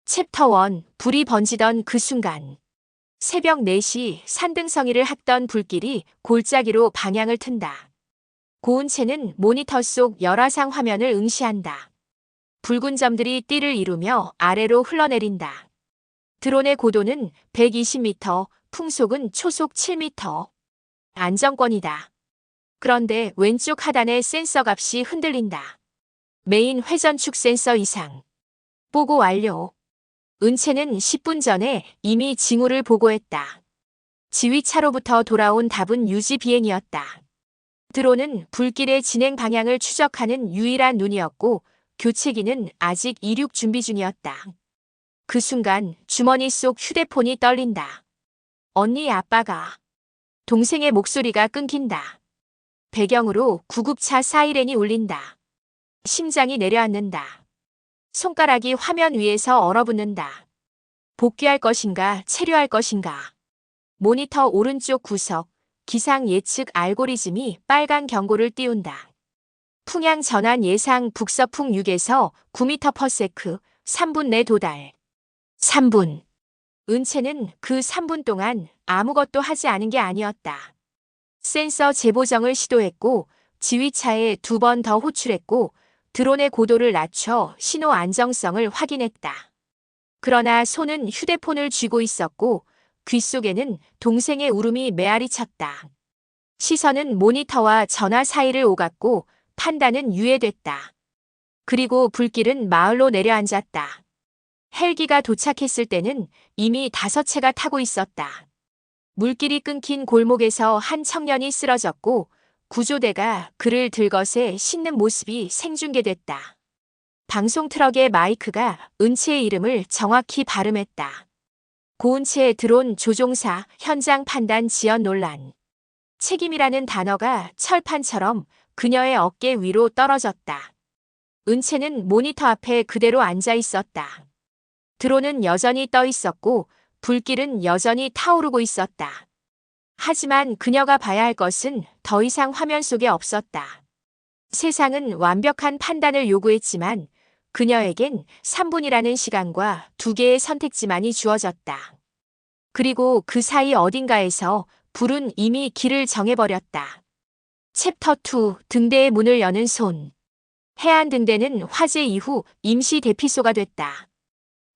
챕터 1. 불이 번지던 그 순간. 새벽 4시 산등성이를 핫던 불길이 골짜기로 방향을 튼다. 고은채는 모니터 속 열화상 화면을 응시한다. 붉은 점들이 띠를 이루며 아래로 흘러내린다. 드론의 고도는 120m, 풍속은 초속 7m. 안정권이다. 그런데 왼쪽 하단의 센서 값이 흔들린다. 메인 회전축 센서 이상. 보고 완료. 은채는 10분 전에 이미 징후를 보고했다. 지휘차로부터 돌아온 답은 유지 비행이었다. 드론은 불길의 진행 방향을 추적하는 유일한 눈이었고 교체기는 아직 이륙 준비 중이었다. 그 순간 주머니 속 휴대폰이 떨린다. 언니 아빠가. 동생의 목소리가 끊긴다. 배경으로 구급차 사이렌이 울린다. 심장이 내려앉는다. 손가락이 화면 위에서 얼어붙는다. 복귀할 것인가, 체류할 것인가. 모니터 오른쪽 구석, 기상 예측 알고리즘이 빨간 경고를 띄운다. 풍향 전환 예상 북서풍 6에서 9m/s, 3분 내 도달. 3분. 은채는 그 3분 동안 아무것도 하지 않은 게 아니었다. 센서 재보정을 시도했고, 지휘차에 2번 더 호출했고, 드론의 고도를 낮춰 신호 안정성을 확인했다. 그러나 손은 휴대폰을 쥐고 있었고 귓속에는 동생의 울음이 메아리 쳤다. 시선은 모니터와 전화 사이를 오갔고 판단은 유예됐다. 그리고 불길은 마을로 내려앉았다. 헬기가 도착했을 때는 이미 5채가 타고 있었다. 물길이 끊긴 골목에서 한 청년이 쓰러졌고 구조대가 그를 들것에 싣는 모습이 생중계됐다. 방송 트럭의 마이크가 은채의 이름을 정확히 발음했다. 고은채 드론 조종사 현장 판단 지연 논란. 책임이라는 단어가 철판처럼 그녀의 어깨 위로 떨어졌다. 은채는 모니터 앞에 그대로 앉아 있었다. 드론은 여전히 떠 있었고 불길은 여전히 타오르고 있었다. 하지만 그녀가 봐야 할 것은 더 이상 화면 속에 없었다. 세상은 완벽한 판단을 요구했지만 그녀에겐 3분이라는 시간과 2개의 선택지만이 주어졌다. 그리고 그 사이 어딘가에서 불은 이미 길을 정해버렸다. 챕터 2. 등대의 문을 여는 손. 해안 등대는 화재 이후 임시 대피소가 됐다.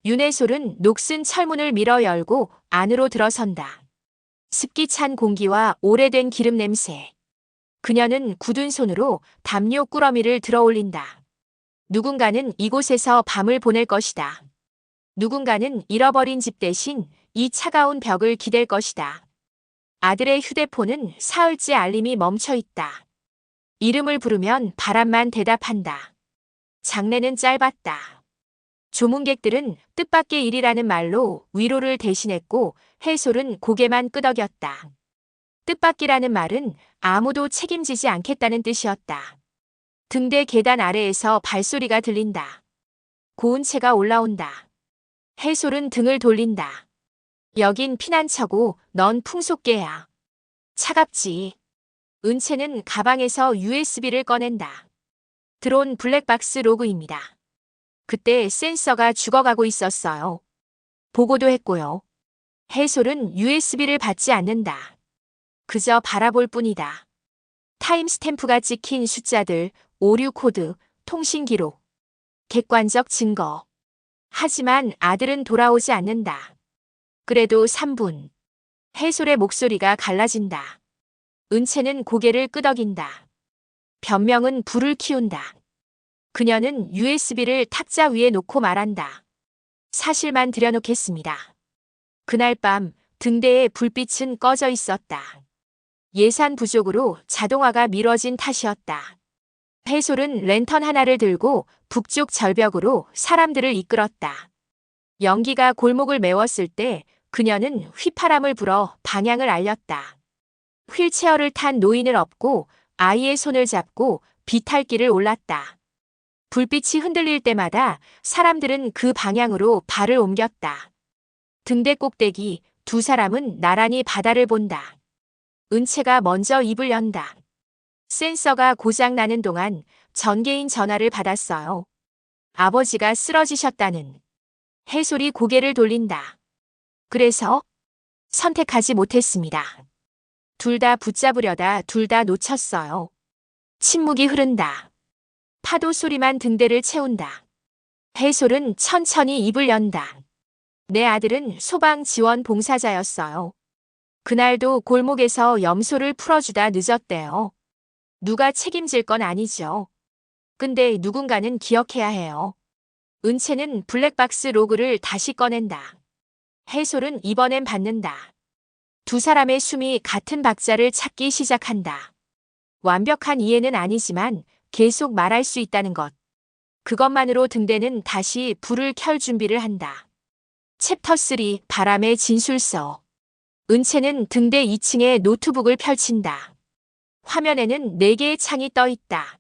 윤혜솔은 녹슨 철문을 밀어 열고 안으로 들어선다. 습기 찬 공기와 오래된 기름 냄새. 그녀는 굳은 손으로 담요 꾸러미를 들어 올린다. 누군가는 이곳에서 밤을 보낼 것이다. 누군가는 잃어버린 집 대신 이 차가운 벽을 기댈 것이다. 아들의 휴대폰은 사흘째 알림이 멈춰 있다. 이름을 부르면 바람만 대답한다. 장례는 짧았다. 조문객들은 뜻밖의 일이라는 말로 위로를 대신했고 해솔은 고개만 끄덕였다. 뜻밖이라는 말은 아무도 책임지지 않겠다는 뜻이었다. 등대 계단 아래에서 발소리가 들린다. 고은채가 올라온다. 해솔은 등을 돌린다. 여긴 피난처고 넌 풍속계야. 차갑지. 은채는 가방에서 USB를 꺼낸다. 드론 블랙박스 로그입니다. 그때 센서가 죽어가고 있었어요. 보고도 했고요. 해솔은 USB를 받지 않는다. 그저 바라볼 뿐이다. 타임스탬프가 찍힌 숫자들, 오류 코드, 통신 기록. 객관적 증거. 하지만 아들은 돌아오지 않는다. 그래도 3분. 해솔의 목소리가 갈라진다. 은채는 고개를 끄덕인다. 변명은 불을 키운다. 그녀는 USB를 탁자 위에 놓고 말한다. 사실만 들여놓겠습니다. 그날 밤 등대의 불빛은 꺼져 있었다. 예산 부족으로 자동화가 미뤄진 탓이었다. 해솔은 랜턴 하나를 들고 북쪽 절벽으로 사람들을 이끌었다. 연기가 골목을 메웠을 때 그녀는 휘파람을 불어 방향을 알렸다. 휠체어를 탄 노인을 업고 아이의 손을 잡고 비탈길을 올랐다. 불빛이 흔들릴 때마다 사람들은 그 방향으로 발을 옮겼다. 등대 꼭대기 2사람은 나란히 바다를 본다. 은채가 먼저 입을 연다. 센서가 고장나는 동안 전개인 전화를 받았어요. 아버지가 쓰러지셨다는. 해솔이 고개를 돌린다. 그래서 선택하지 못했습니다. 둘 다 붙잡으려다 둘 다 놓쳤어요. 침묵이 흐른다. 파도 소리만 등대를 채운다. 해솔은 천천히 입을 연다. 내 아들은 소방 지원 봉사자였어요. 그날도 골목에서 염소를 풀어주다 늦었대요. 누가 책임질 건 아니죠. 근데 누군가는 기억해야 해요. 은채는 블랙박스 로그를 다시 꺼낸다. 해솔은 이번엔 받는다. 두 사람의 숨이 같은 박자를 찾기 시작한다. 완벽한 이해는 아니지만 계속 말할 수 있다는 것. 그것만으로 등대는 다시 불을 켤 준비를 한다. 챕터 3 바람의 진술서. 은채는 등대 2층에 노트북을 펼친다. 화면에는 4개의 창이 떠 있다.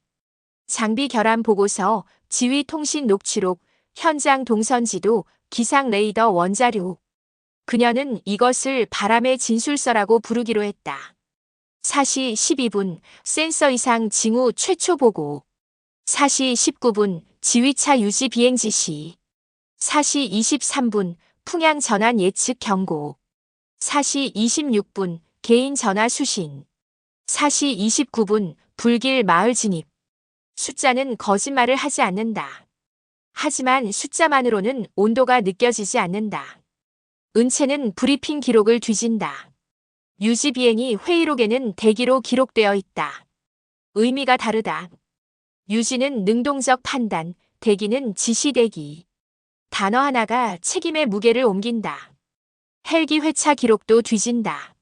장비 결함 보고서, 지휘 통신 녹취록, 현장 동선지도, 기상 레이더 원자료. 그녀는 이것을 바람의 진술서라고 부르기로 했다. 4시 12분 센서 이상 징후 최초 보고. 4시 19분 지휘차 유지 비행 지시. 4시 23분 풍향 전환 예측 경고. 4시 26분 개인 전화 수신. 4시 29분 불길 마을 진입. 숫자는 거짓말을 하지 않는다. 하지만 숫자만으로는 온도가 느껴지지 않는다. 은채는 브리핑 기록을 뒤진다. 유지 비행이 회의록에는 대기로 기록되어 있다. 의미가 다르다. 유지는 능동적 판단, 대기는 지시 대기. 단어 하나가 책임의 무게를 옮긴다. 헬기 회차 기록도 뒤진다.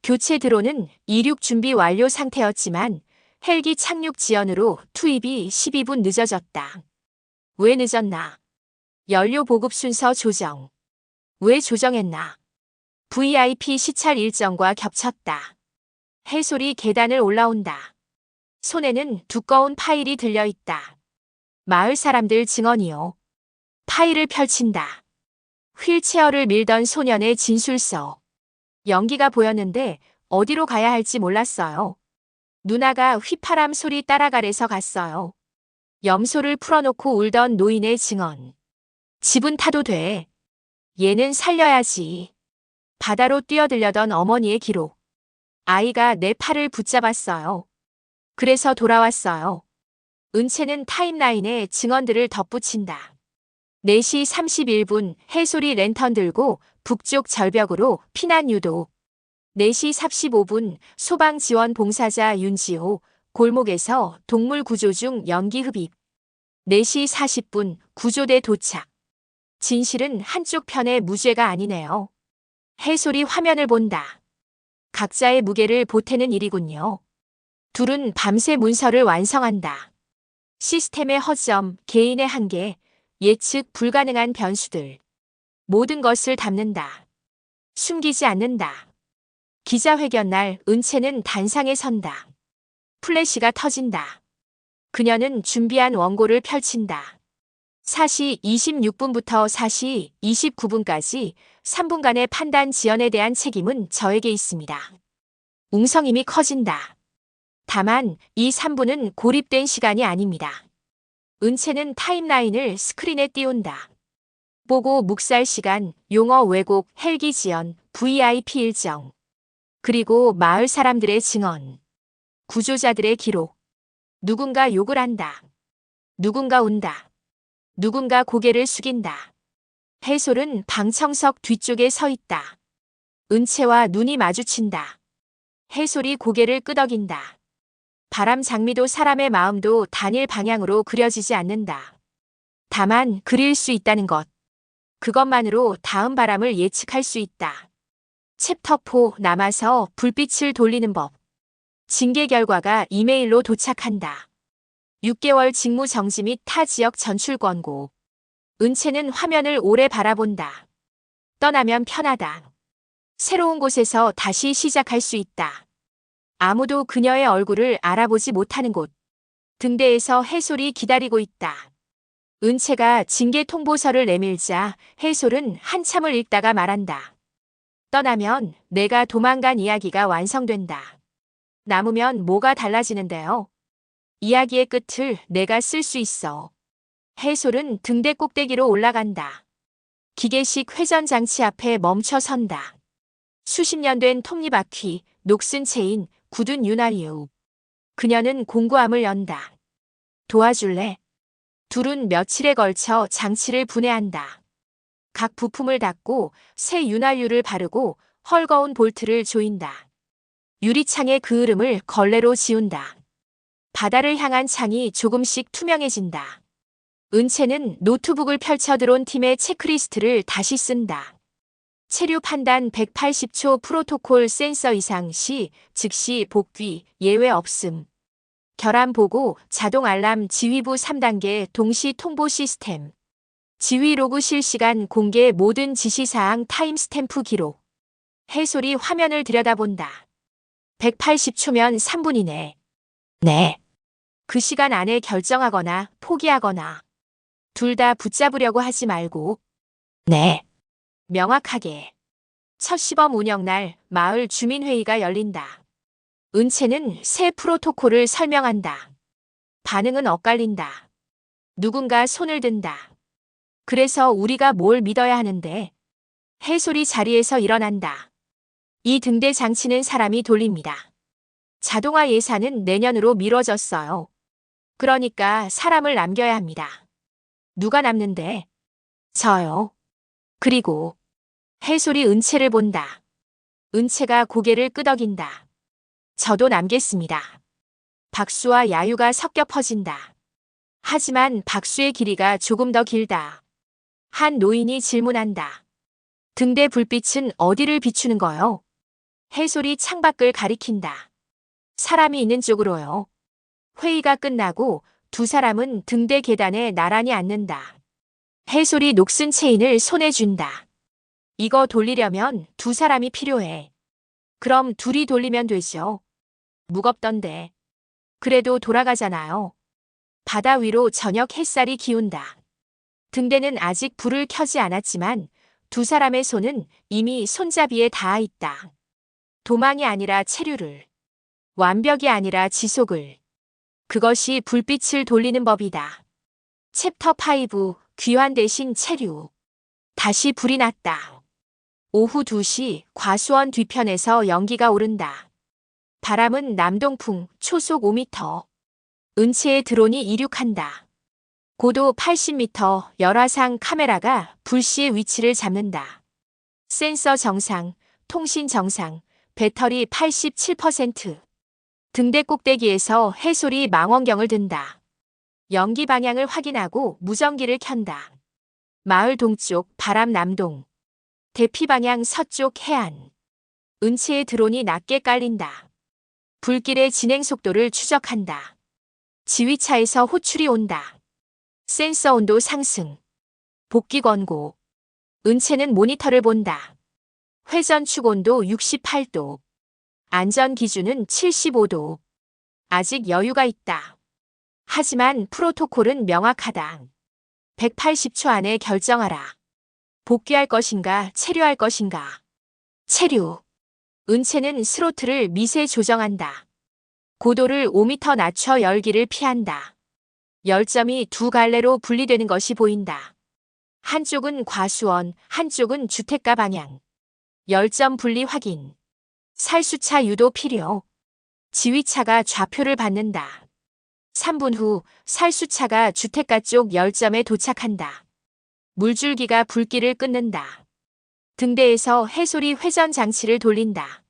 교체 드론은 이륙 준비 완료 상태였지만 헬기 착륙 지연으로 투입이 12분 늦어졌다. 왜 늦었나? 연료 보급 순서 조정. 왜 조정했나? VIP 시찰 일정과 겹쳤다. 해솔이 계단을 올라온다. 손에는 두꺼운 파일이 들려있다. 마을 사람들 증언이요. 파일을 펼친다. 휠체어를 밀던 소년의 진술서. 연기가 보였는데 어디로 가야 할지 몰랐어요. 누나가 휘파람 소리 따라가래서 갔어요. 염소를 풀어놓고 울던 노인의 증언. 집은 타도 돼. 얘는 살려야지. 바다로 뛰어들려던 어머니의 기록. 아이가 내 팔을 붙잡았어요. 그래서 돌아왔어요. 은채는 타임라인에 증언들을 덧붙인다. 4시 31분 해솔이 랜턴 들고 북쪽 절벽으로 피난 유도. 4시 45분 소방 지원 봉사자 윤지호 골목에서 동물 구조 중 연기 흡입. 4시 40분 구조대 도착. 진실은 한쪽 편의 무죄가 아니네요. 해솔이 화면을 본다. 각자의 무게를 보태는 일이군요. 둘은 밤새 문서를 완성한다. 시스템의 허점, 개인의 한계, 예측 불가능한 변수들. 모든 것을 담는다. 숨기지 않는다. 기자회견 날 은채는 단상에 선다. 플래시가 터진다. 그녀는 준비한 원고를 펼친다. 4시 26분부터 4시 29분까지 3분간의 판단 지연에 대한 책임은 저에게 있습니다. 웅성임이 커진다. 다만 이 3분은 고립된 시간이 아닙니다. 은채는 타임라인을 스크린에 띄운다. 보고 묵살 시간, 용어 왜곡, 헬기 지연, VIP 일정. 그리고 마을 사람들의 증언. 구조자들의 기록. 누군가 욕을 한다. 누군가 운다. 누군가 고개를 숙인다. 해솔은 방청석 뒤쪽에 서 있다. 은채와 눈이 마주친다. 해솔이 고개를 끄덕인다. 바람 장미도 사람의 마음도 단일 방향으로 그려지지 않는다. 다만 그릴 수 있다는 것. 그것만으로 다음 바람을 예측할 수 있다. 챕터 4 남아서 불빛을 돌리는 법. 징계 결과가 이메일로 도착한다. 6개월 직무 정지 및 타 지역 전출 권고. 은채는 화면을 오래 바라본다. 떠나면 편하다. 새로운 곳에서 다시 시작할 수 있다. 아무도 그녀의 얼굴을 알아보지 못하는 곳. 등대에서 해솔이 기다리고 있다. 은채가 징계 통보서를 내밀자 해솔은 한참을 읽다가 말한다. 떠나면 내가 도망간 이야기가 완성된다. 남으면 뭐가 달라지는데요? 이야기의 끝을 내가 쓸 수 있어. 해솔은 등대 꼭대기로 올라간다. 기계식 회전장치 앞에 멈춰 선다. 수십 년 된 톱니바퀴, 녹슨 체인, 굳은 윤활유. 그녀는 공구함을 연다. 도와줄래? 둘은 며칠에 걸쳐 장치를 분해한다. 각 부품을 닫고 새 윤활유를 바르고 헐거운 볼트를 조인다. 유리창의 그을음을 걸레로 지운다. 바다를 향한 창이 조금씩 투명해진다. 은채는 노트북을 펼쳐 들어온 팀의 체크리스트를 다시 쓴다. 체류 판단 180초 프로토콜 센서 이상 시 즉시 복귀 예외 없음. 결함 보고 자동 알람 지휘부 3단계 동시 통보 시스템. 지휘 로그 실시간 공개 모든 지시사항 타임스탬프 기록. 해솔이 화면을 들여다본다. 180초면 3분 이내. 네. 그 시간 안에 결정하거나 포기하거나. 둘 다 붙잡으려고 하지 말고. 네. 명확하게. 첫 시범 운영날 마을 주민회의가 열린다. 은채는 새 프로토콜을 설명한다. 반응은 엇갈린다. 누군가 손을 든다. 그래서 우리가 뭘 믿어야 하는데? 해솔이 자리에서 일어난다. 이 등대 장치는 사람이 돌립니다. 자동화 예산은 내년으로 미뤄졌어요. 그러니까 사람을 남겨야 합니다. 누가 남는데? 저요. 그리고 해솔이 은채를 본다. 은채가 고개를 끄덕인다. 저도 남겠습니다. 박수와 야유가 섞여 퍼진다. 하지만 박수의 길이가 조금 더 길다. 한 노인이 질문한다. 등대 불빛은 어디를 비추는 거요? 해솔이 창밖을 가리킨다. 사람이 있는 쪽으로요. 회의가 끝나고 두 사람은 등대 계단에 나란히 앉는다. 해솔이 녹슨 체인을 손에 쥔다. 이거 돌리려면 두 사람이 필요해. 그럼 둘이 돌리면 되죠. 무겁던데. 그래도 돌아가잖아요. 바다 위로 저녁 햇살이 기운다. 등대는 아직 불을 켜지 않았지만 두 사람의 손은 이미 손잡이에 닿아 있다. 도망이 아니라 체류를. 완벽이 아니라 지속을. 그것이 불빛을 돌리는 법이다. 챕터 5 귀환 대신 체류. 다시 불이 났다. 오후 2시 과수원 뒤편에서 연기가 오른다. 바람은 남동풍 초속 5m. 은채의 드론이 이륙한다. 고도 80m 열화상 카메라가 불씨의 위치를 잡는다. 센서 정상, 통신 정상, 배터리 87%. 등대 꼭대기에서 해솔이 망원경을 든다. 연기 방향을 확인하고 무전기를 켠다. 마을 동쪽 바람 남동. 대피 방향 서쪽 해안. 은채의 드론이 낮게 깔린다. 불길의 진행 속도를 추적한다. 지휘차에서 호출이 온다. 센서 온도 상승. 복귀 권고. 은채는 모니터를 본다. 회전축 온도 68도. 안전 기준은 75도. 아직 여유가 있다. 하지만 프로토콜은 명확하다. 180초 안에 결정하라. 복귀할 것인가, 체류할 것인가. 체류. 은채는 스로틀을 미세 조정한다. 고도를 5m 낮춰 열기를 피한다. 열점이 두 갈래로 분리되는 것이 보인다. 한쪽은 과수원, 한쪽은 주택가 방향. 열점 분리 확인. 살수차 유도 필요. 지휘차가 좌표를 받는다. 3분 후 살수차가 주택가 쪽 열점에 도착한다. 물줄기가 불길을 끊는다. 등대에서 해솔이 회전 장치를 돌린다.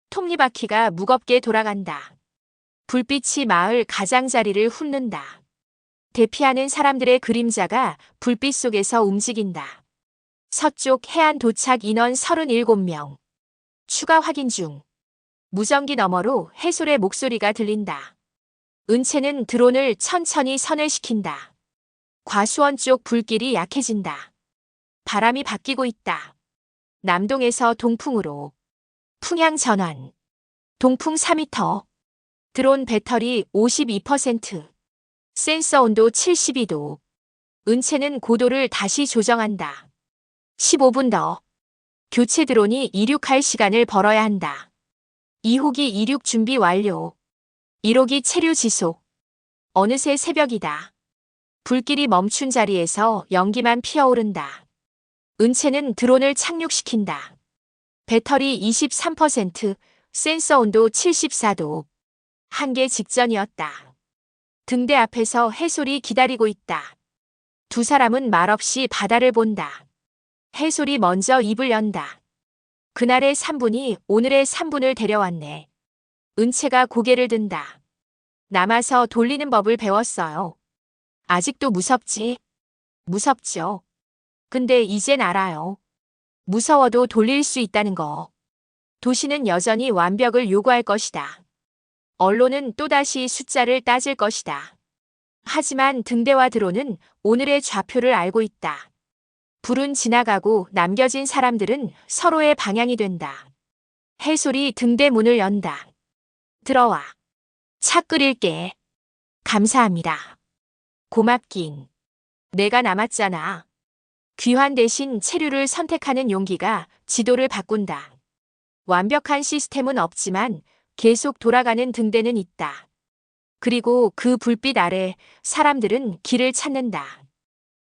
톱니바퀴가 무겁게 돌아간다. 불빛이 마을 가장자리를 훑는다. 대피하는 사람들의 그림자가 불빛 속에서 움직인다. 서쪽 해안 도착 인원 37명. 추가 확인 중. 무전기 너머로 해솔의 목소리가 들린다. 은채는 드론을 천천히 선회시킨다. 과수원 쪽 불길이 약해진다. 바람이 바뀌고 있다. 남동에서 동풍으로. 풍향 전환. 동풍 4m. 드론 배터리 52%. 센서 온도 72도. 은채는 고도를 다시 조정한다. 15분 더. 교체 드론이 이륙할 시간을 벌어야 한다. 2호기 이륙 준비 완료. 1호기 체류 지속. 어느새 새벽이다. 불길이 멈춘 자리에서 연기만 피어오른다. 은채는 드론을 착륙시킨다. 배터리 23%, 센서 온도 74도. 한계 직전이었다. 등대 앞에서 해솔이 기다리고 있다. 두 사람은 말없이 바다를 본다. 해솔이 먼저 입을 연다. 그날의 3분이 오늘의 3분을 데려왔네. 은채가 고개를 든다. 남아서 돌리는 법을 배웠어요. 아직도 무섭지? 무섭죠. 근데 이젠 알아요. 무서워도 돌릴 수 있다는 거. 도시는 여전히 완벽을 요구할 것이다. 언론은 또다시 숫자를 따질 것이다. 하지만 등대와 드론은 오늘의 좌표를 알고 있다. 불은 지나가고 남겨진 사람들은 서로의 방향이 된다. 해솔이 등대 문을 연다. 들어와. 차 끓일게. 감사합니다. 고맙긴. 내가 남았잖아. 귀환 대신 체류를 선택하는 용기가 지도를 바꾼다. 완벽한 시스템은 없지만 계속 돌아가는 등대는 있다. 그리고 그 불빛 아래 사람들은 길을 찾는다.